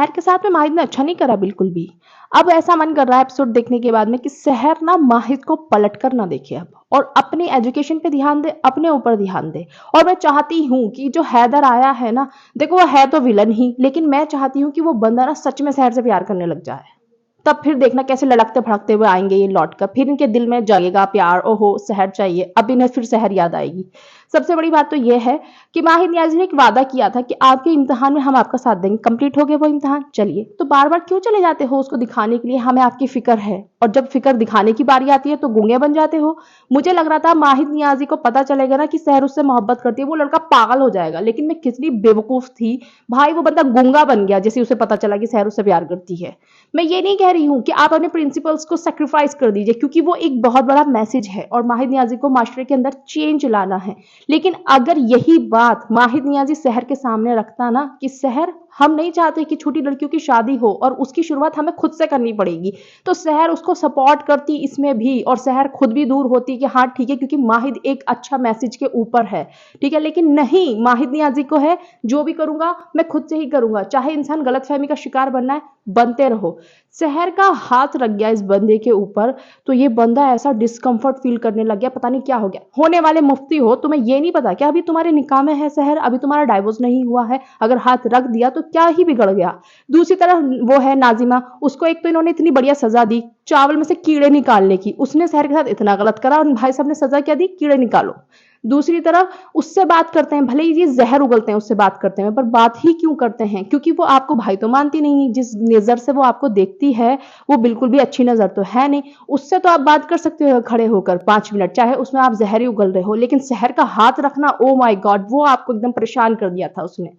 सहर के साथ में माहिद ने अच्छा नहीं करा बिल्कुल भी। अब ऐसा मन कर रहा है एपिसोड देखने के बाद में कि सहर ना माहिद को पलट कर ना देखे अब, और अपनी एजुकेशन पे ध्यान दे, अपने ऊपर ध्यान दे। और मैं चाहती हूँ कि जो हैदर आया है ना, देखो वो है तो विलन ही, लेकिन मैं चाहती हूँ कि वो बंदा ना सच में सहर से प्यार करने लग जाए। तब फिर देखना कैसे लड़कते भड़कते हुए आएंगे ये लौट कर, फिर इनके दिल में जागेगा प्यार, ओहो सहर चाहिए, अब इन्हें फिर सहर याद आएगी। सबसे बड़ी बात तो ये है कि माहिर नियाज़ी ने एक वादा किया था कि आपके इम्तिहान में हम आपका साथ देंगे। कंप्लीट हो गया वो इम्तिहान, चलिए तो बार बार क्यों चले जाते हो उसको दिखाने के लिए हमें आपकी फिक्र है, और जब फिक्र दिखाने की बारी आती है तो गूंगे बन जाते हो। मुझे लग रहा था माहिर नियाज़ी को पता चलेगा ना कि सहर उससे मोहब्बत करती है, वो लड़का पागल हो जाएगा, लेकिन मैं कितनी बेवकूफ थी भाई, वो बंदा गूंगा बन गया जैसे उसे पता चला कि सहर उससे प्यार करती है। मैं ये नहीं कह रही हूँ कि आप अपने प्रिंसिपल्स को सेक्रीफाइस कर दीजिए, क्योंकि वो एक बहुत बड़ा मैसेज है और माहिर नियाज़ी को माशरे के अंदर चेंज लाना है। लेकिन अगर यही बात माहिर नियाज़ी सहर के सामने रखता ना कि सहर हम नहीं चाहते कि छोटी लड़कियों की शादी हो और उसकी शुरुआत हमें खुद से करनी पड़ेगी, तो सहर उसको सपोर्ट करती इसमें भी, और सहर खुद भी दूर होती कि हाँ ठीक है क्योंकि माहिद एक अच्छा मैसेज के ऊपर है, ठीक है। लेकिन नहीं, माहिद नियाज़ी को है जो भी करूंगा मैं खुद से ही करूंगा, चाहे इंसान गलतफहमी का शिकार बनना है बनते रहो। सहर का हाथ रख गया इस बंदे के ऊपर, तो ये बंदा ऐसा डिस्कम्फर्ट फील करने लग गया, पता नहीं क्या हो गया। होने वाले मुफ्ती हो, तुम्हें ये नहीं पता क्या अभी तुम्हारे निकाह में है सहर, अभी तुम्हारा डाइवोर्स नहीं हुआ है, अगर हाथ रख दिया तो क्या ही बिगड़ गया। दूसरी तरफ वो है नाजिमा, उसको एक तो इन्होंने इतनी बढ़िया सजा दी चावल में से कीड़े निकालने की, उसने सहर के साथ इतना गलत करा और भाई साहब ने सजा क्या दी, कीड़े निकालो। दूसरी तरफ उससे बात करते हैं, भले ही ये जहर उगलते हैं उससे बात करते हैं, पर बात ही क्यों करते हैं, क्योंकि वो आपको भाई तो मानती नहीं, जिस नजर से वो आपको देखती है वो बिल्कुल भी अच्छी नजर तो है नहीं। उससे तो आप बात कर सकते हो खड़े होकर 5 मिनट, चाहे उसमें आप जहर ही उगल रहे हो, लेकिन सहर का हाथ रखना, ओ माय गॉड, वो आपको एकदम परेशान कर दिया था उसने।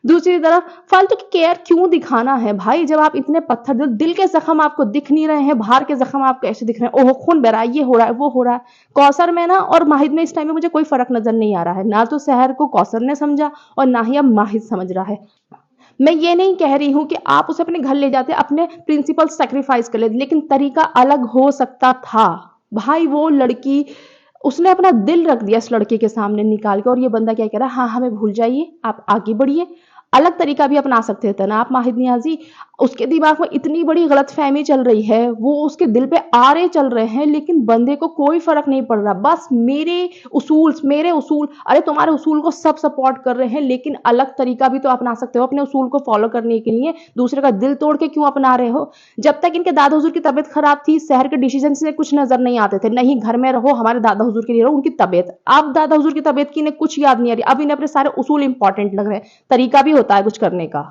दूसरी तरफ फालतू की केयर क्यों दिखाना है भाई, जब आप इतने पत्थर दिल के जख्म आपको दिख नहीं रहे हैं, बाहर के जख्म आपको ऐसे दिख रहे हैं, ओहो खून बह रहा है, ये हो रहा है वो हो रहा है। कौसर में ना और माहिद में इस टाइम में मुझे कोई फर्क नजर नहीं आ रहा है, ना तो सहर को कौसर ने समझा और ना ही अब माहिद समझ रहा है। मैं ये नहीं कह रही हूं कि आप उसे अपने घर ले जाते अपने प्रिंसिपल सेक्रीफाइस कर लेते, लेकिन तरीका अलग हो सकता था भाई। वो लड़की, उसने अपना दिल रख दिया इस लड़के के सामने निकाल के, और ये बंदा क्या कह रहा है, हाँ हमें भूल जाइए आप आगे बढ़िए। अलग तरीका भी अपना सकते थे ना आप माहिद नियाजी। उसके दिमाग में इतनी बड़ी गलतफहमी चल रही है, वो उसके दिल पे आरे चल रहे हैं, लेकिन बंदे को कोई फर्क नहीं पड़ रहा, बस मेरे उसूल, अरे तुम्हारे उसूल को सब सपोर्ट कर रहे हैं, लेकिन अलग तरीका भी तो अपना सकते हो अपने उसूल को फॉलो करने के लिए, दूसरे का दिल तोड़ के क्यों अपना रहे हो। जब तक इनके दादा हुजूर की तबीयत खराब थी, शहर के डिसीजन से कुछ नजर नहीं आते थे, नहीं घर में रहो हमारे दादा हुजूर के लिए रहो, उनकी तबीयत, अब दादा हुजूर की तबीयत की इन्हें कुछ याद नहीं आ रही, अब इन्हें अपने सारे उसूल इंपॉर्टेंट लग रहे हैं, तरीका भी होता है कुछ करने का।